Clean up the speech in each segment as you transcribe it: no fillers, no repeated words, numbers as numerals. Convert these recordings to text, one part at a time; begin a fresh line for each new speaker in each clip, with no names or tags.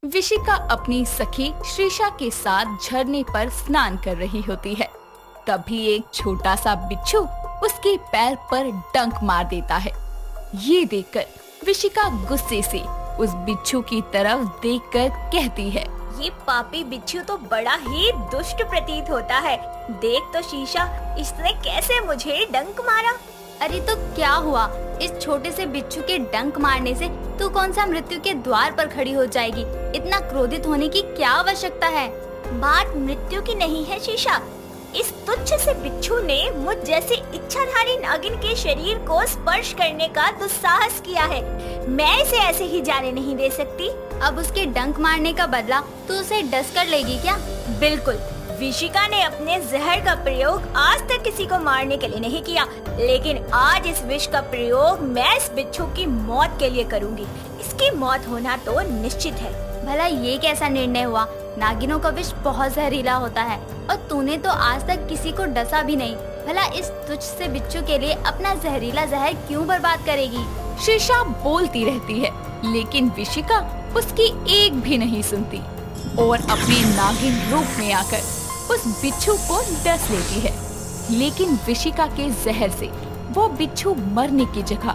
विशिका अपनी सखी श्रीषा के साथ झरने पर स्नान कर रही होती है। तभी एक छोटा सा बिच्छू उसके पैर पर डंक मार देता है। ये देखकर विशिका गुस्से से उस बिच्छू की तरफ देखकर कहती है,
ये पापी बिच्छू तो बड़ा ही दुष्ट प्रतीत होता है। देख तो शीशा, इसने कैसे मुझे डंक मारा।
अरे तो क्या हुआ, इस छोटे से बिच्छू के डंक मारने से तू कौन सा मृत्यु के द्वार पर खड़ी हो जाएगी। इतना क्रोधित होने की क्या आवश्यकता है।
बात मृत्यु की नहीं है शीशा, इस तुच्छ से बिच्छू ने मुझ जैसे इच्छाधारी नागिन के शरीर को स्पर्श करने का दुस्साहस किया है। मैं इसे ऐसे ही जाने नहीं दे सकती।
अब उसके डंक मारने का बदला तू उसे डस कर लेगी क्या?
बिल्कुल। विशिका ने अपने जहर का प्रयोग आज तक किसी को मारने के लिए नहीं किया, लेकिन आज इस विष का प्रयोग मैं इस बिच्छू की मौत के लिए करूंगी। इसकी मौत होना तो निश्चित है।
भला ये कैसा निर्णय हुआ? नागिनों का विष बहुत जहरीला होता है और तूने तो आज तक किसी को डसा भी नहीं। भला इस तुच्छ से बिच्छू के लिए अपना जहरीला जहर क्यों बर्बाद करेगी?
श्रीषा बोलती रहती है, लेकिन विशिका उसकी एक भी नहीं सुनती और अपने नागिन रूप में आकर उस बिच्छू को डस लेती है। लेकिन विशिका के जहर से वो बिच्छू मरने की जगह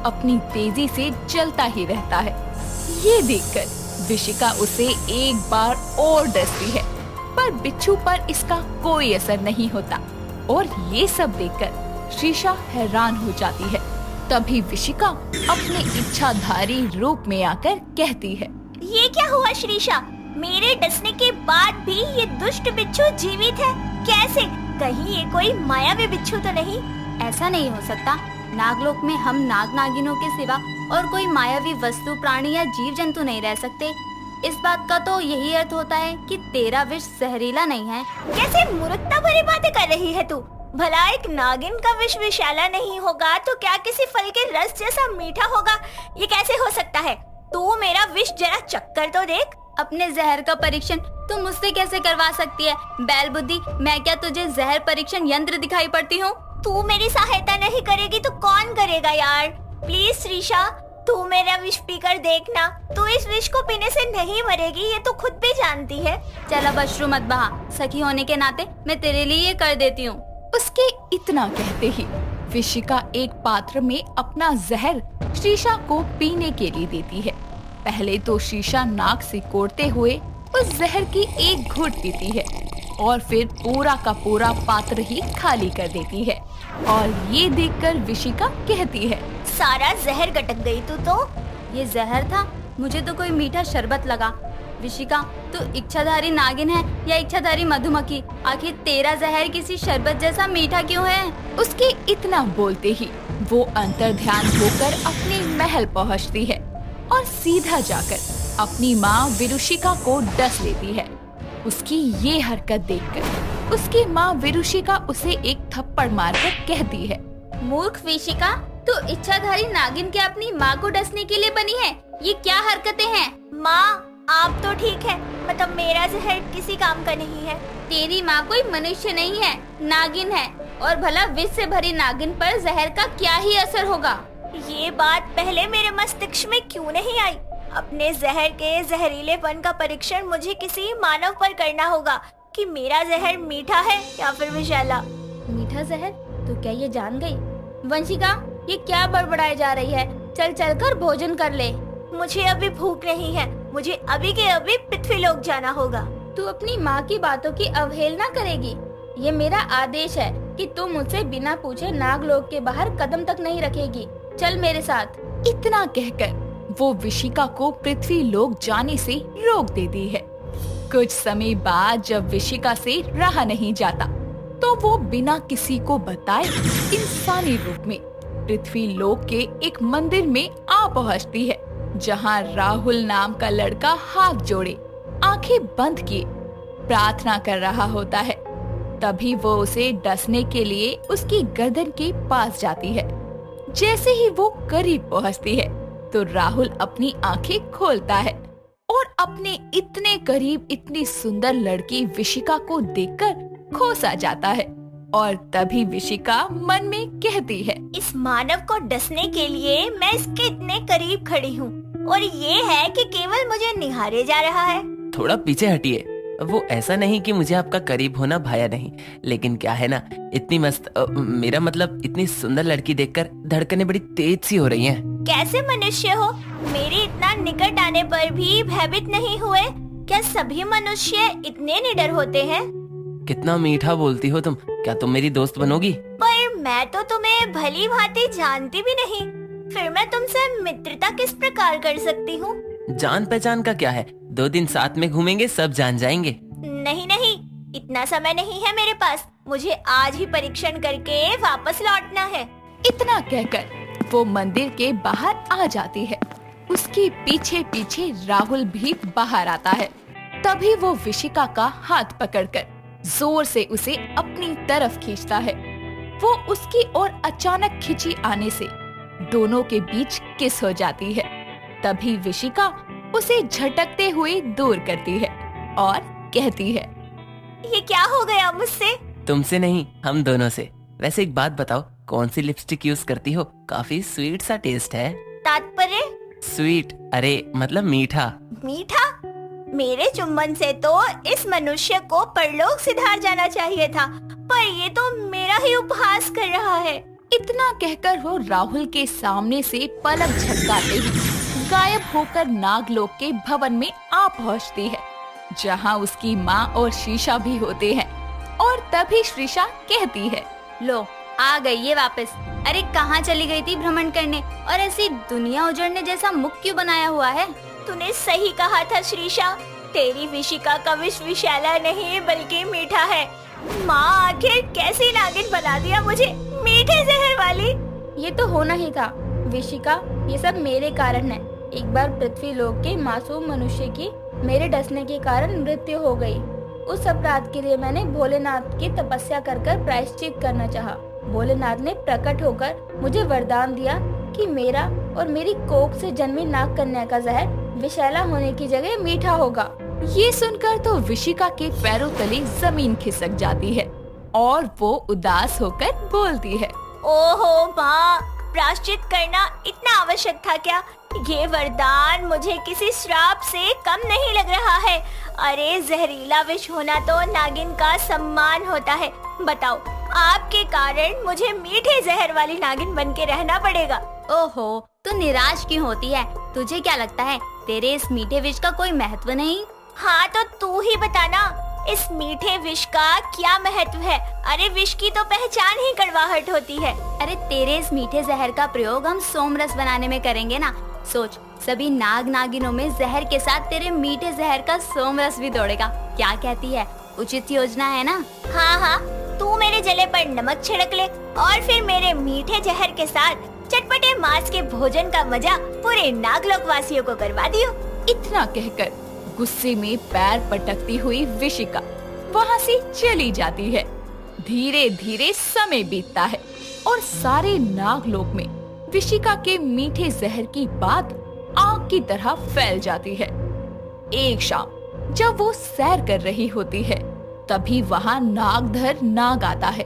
अपनी तेजी से चलता ही रहता है। ये देखकर विशिका उसे एक बार और डसती है, पर बिच्छू पर इसका कोई असर नहीं होता और ये सब देखकर श्रीषा हैरान हो जाती है। तभी विशिका अपने इच्छाधारी रूप में आकर कहती है,
ये क्या हुआ श्रीषा? मेरे डसने के बाद भी ये दुष्ट बिच्छू जीवित है। कैसे? कहीं ये कोई मायावी बिच्छू तो नहीं?
ऐसा नहीं हो सकता। नागलोक में हम नाग नागिनों के सिवा और कोई मायावी वस्तु, प्राणी या जीव जंतु नहीं रह सकते। इस बात का तो यही अर्थ होता है कि तेरा विष जहरीला नहीं है।
कैसे मूर्खता भरी बातें कर रही है तू? भला एक नागिन का विष विषैला नहीं होगा तो क्या किसी फल के रस जैसा मीठा होगा? ये कैसे हो सकता है? तू मेरा विष जरा चक्कर तो देख।
अपने जहर का परीक्षण तू मुझसे कैसे करवा सकती है? बैल बुद्धि, मैं क्या तुझे जहर परीक्षण यंत्र दिखाई पड़ती हूँ?
तू मेरी सहायता नहीं करेगी तो कौन करेगा यार? प्लीज श्रीषा, तू मेरा विष पीकर देखना। तू इस विष को पीने से नहीं मरेगी, ये तो खुद भी जानती है।
चल अब अश्रु मत बहा। सखी होने के नाते मैं तेरे लिए ये कर देती हूँ।
उसके इतना कहते ही विशिका एक पात्र में अपना जहर श्रीषा को पीने के लिए देती है। पहले तो श्रीषा नाक से कोड़ते हुए उस जहर की एक घूंट पीती है और फिर पूरा का पूरा पात्र ही खाली कर देती है। और ये देखकर विशिका कहती है,
सारा जहर गटक गई तू तो।
ये जहर था? मुझे तो कोई मीठा शरबत लगा। विशिका, तू इच्छाधारी नागिन है या इच्छाधारी मधुमक्खी? आखिर तेरा जहर किसी शरबत जैसा मीठा क्यों है?
उसके इतना बोलते ही वो अंतर्ध्यान होकर अपने महल पहुँचती है और सीधा जाकर अपनी माँ विरुशिका को डस लेती है। उसकी ये हरकत देखकर उसकी माँ विरुशिका उसे एक थप्पड़ मारकर कहती है,
मूर्ख विशिका, तू इच्छाधारी नागिन के अपनी माँ को डसने के लिए बनी है? ये क्या हरकतें हैं?
माँ, आप तो ठीक है, मतलब मेरा जहर किसी काम का नहीं है।
तेरी माँ कोई मनुष्य नहीं है, नागिन है। और भला विष से भरी नागिन पर जहर का क्या ही असर होगा?
ये बात पहले मेरे मस्तिष्क में क्यों नहीं आई? अपने जहर के जहरीलेपन का परीक्षण मुझे किसी मानव पर करना होगा कि मेरा जहर मीठा है या फिर विषैला।
मीठा जहर? तो क्या ये जान गई? वंशिका, ये क्या बड़बड़ाई जा रही है? चल चल कर भोजन कर ले।
मुझे अभी भूख नहीं है, मुझे अभी के अभी पृथ्वीलोक जाना होगा।
तू अपनी माँ की बातों की अवहेलना करेगी? ये मेरा आदेश है कि तू मुझसे बिना पूछे नागलोक के बाहर कदम तक नहीं रखेगी। चल मेरे साथ।
इतना कहकर वो विशिका को पृथ्वी लोक जाने से रोक देती है। कुछ समय बाद जब विशिका से रहा नहीं जाता तो वो बिना किसी को बताए इंसानी रूप में पृथ्वी लोक के एक मंदिर में आ पहुंचती है, जहां राहुल नाम का लड़का हाथ जोड़े आंखें बंद किए प्रार्थना कर रहा होता है। तभी वो उसे डसने के लिए उसकी गर्दन के पास जाती है। जैसे ही वो करीब पहुंचती है तो राहुल अपनी आंखें खोलता है और अपने इतने करीब इतनी सुंदर लड़की विशिका को देखकर खो सा जाता है। और तभी विशिका मन में कहती है,
इस मानव को डसने के लिए मैं इसके इतने करीब खड़ी हूँ, और ये है कि केवल मुझे निहारे जा रहा है।
थोड़ा पीछे हटिए। वो ऐसा नहीं कि मुझे आपका करीब होना भाया नहीं, लेकिन क्या है ना, इतनी मस्त मेरा मतलब इतनी सुंदर लड़की देखकर धड़कनें बड़ी तेज सी हो रही हैं।
कैसे मनुष्य हो, मेरे इतना निकट आने पर भी भयभीत नहीं हुए? क्या सभी मनुष्य इतने निडर होते हैं?
कितना मीठा बोलती हो तुम। क्या तुम मेरी दोस्त बनोगी?
पर मैं तो तुम्हें भली भांति जानती भी नहीं, फिर मैं तुमसे मित्रता किस प्रकार कर सकती हूँ?
जान पहचान का क्या है, 2 दिन साथ में घूमेंगे, सब जान जाएंगे।
नहीं नहीं, इतना समय नहीं है मेरे पास। मुझे आज ही परीक्षण करके वापस लौटना है।
इतना कहकर वो मंदिर के बाहर आ जाती है। उसके पीछे पीछे राहुल भी बाहर आता है। तभी वो विशिका का हाथ पकड़कर जोर से उसे अपनी तरफ खींचता है। वो उसकी ओर अचानक खिंची आने से दोनों के बीच किस हो जाती है। तभी विशिका उसे झटकते हुए दूर करती है और कहती है,
ये क्या हो गया मुझसे?
तुमसे नहीं, हम दोनों से। वैसे एक बात बताओ, कौन सी लिपस्टिक यूज करती हो? काफी स्वीट सा टेस्ट है।
तात्पर्य?
स्वीट, अरे मतलब मीठा।
मीठा? मेरे चुम्बन से तो इस मनुष्य को परलोक सिधार जाना चाहिए था, पर ये तो मेरा ही उपहास कर रहा है।
इतना कहकर वो राहुल के सामने से पलक झपकाते ही गायब होकर नागलोक के भवन में आ पहुंचती है, जहां उसकी माँ और शीशा भी होते हैं। और तभी शीशा कहती है,
लो आ गई ये वापस। अरे कहाँ चली गई थी भ्रमण करने, और ऐसी दुनिया उजड़ने जैसा मुख क्यों बनाया हुआ है?
तूने सही कहा था श्रीशा, तेरी विशिका का विष विषैला नहीं बल्कि मीठा है। माँ आखिर कैसी नागिन बना दिया मुझे, मीठे जहर वाली।
ये तो होना ही था विशिका, ये सब मेरे कारण है। एक बार पृथ्वी लोक के मासूम मनुष्य की मेरे डसने के कारण मृत्यु हो गई। उस अपराध के लिए मैंने भोलेनाथ की तपस्या कर प्रायश्चित करना चाहा। भोलेनाथ ने प्रकट होकर मुझे वरदान दिया कि मेरा और मेरी कोख से जन्मी नाग कन्या का जहर विषैला होने की जगह मीठा होगा।
ये सुनकर तो विशिका के पैरों तले जमीन खिसक जाती है और वो उदास होकर बोलती है,
ओहो माँ, प्रायश्चित करना इतना आवश्यक था क्या? ये वरदान मुझे किसी श्राप से कम नहीं लग रहा है। अरे जहरीला विष होना तो नागिन का सम्मान होता है। बताओ, आपके कारण मुझे मीठे जहर वाली नागिन बन के रहना पड़ेगा।
ओहो, तू निराश क्यों होती है? तुझे क्या लगता है तेरे इस मीठे विष का कोई महत्व नहीं?
हाँ तो तू ही बताना, इस मीठे विष का क्या महत्व है? अरे विष की तो पहचान ही कड़वाहट होती है।
अरे तेरे इस मीठे जहर का प्रयोग हम सोमरस बनाने में करेंगे ना। सोच, सभी नाग नागिनों में जहर के साथ तेरे मीठे जहर का सोमरस भी दौड़ेगा। क्या कहती है? उचित योजना है ना?
हाँ हाँ, तू मेरे जले पर नमक छिड़क ले और फिर मेरे मीठे जहर के साथ चटपटे मांस के भोजन का मजा पूरे नागलोक वासियों को करवा दियो।
इतना कहकर गुस्से में पैर पटकती हुई विशिका वहाँ से चली जाती है। धीरे धीरे समय बीतता है और सारे नागलोक में विशिका के मीठे जहर की बात आग की तरह फैल जाती है। एक शाम जब वो सैर कर रही होती है, तभी वहाँ नागधर नाग आता है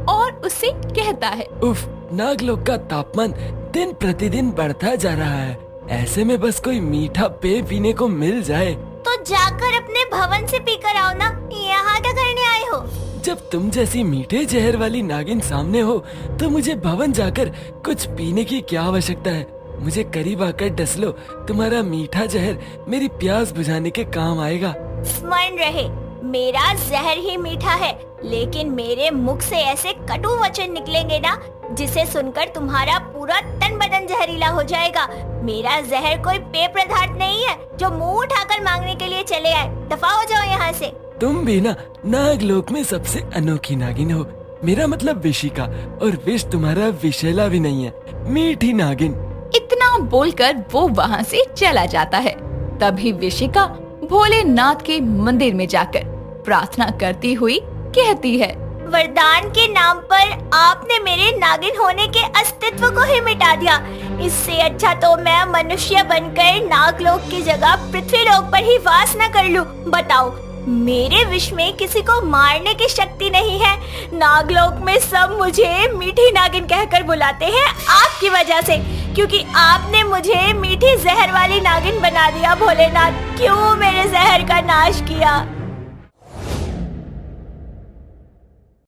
और उससे कहता है,
उफ, नागलोक का तापमान दिन प्रतिदिन बढ़ता जा रहा है। ऐसे में बस कोई मीठा पेय पीने को मिल जाए
तो जाकर अपने भवन से पीकर आओ ना, यहाँ क्या करने आए हो?
जब तुम जैसी मीठे जहर वाली नागिन सामने हो तो मुझे भवन जाकर कुछ पीने की क्या आवश्यकता है? मुझे करीब आकर डस लो, तुम्हारा मीठा जहर मेरी प्यास बुझाने के काम आएगा।
स्मरण रहे, मेरा जहर ही मीठा है, लेकिन मेरे मुख से ऐसे कटु वचन निकलेंगे ना, जिसे सुनकर तुम्हारा पूरा तन बदन जहरीला हो जाएगा। मेरा जहर कोई पेय पदार्थ नहीं है जो मुंह उठाकर मांगने के लिए चले आए। दफा हो जाओ यहाँ से।
तुम भी ना नागलोक में सबसे अनोखी नागिन हो। मेरा मतलब विशिका, और विष तुम्हारा विषैला भी नहीं है, मीठी नागिन।
इतना बोलकर वो वहाँ से चला जाता है। तभी विशिका भोलेनाथ के मंदिर में जाकर प्रार्थना करती हुई कहती है,
वरदान के नाम पर आपने मेरे नागिन होने के अस्तित्व को ही मिटा दिया। इससे अच्छा तो मैं मनुष्य बनकर नागलोक की जगह पृथ्वी लोक पर ही वास न कर लूं। बताओ, मेरे विष में किसी को मारने की शक्ति नहीं है। नागलोक में सब मुझे मीठी नागिन कहकर बुलाते हैं आपकी वजह से, क्योंकि आपने मुझे मीठी जहर वाली नागिन बना दिया। भोलेनाथ, क्यों मेरे जहर का नाश किया?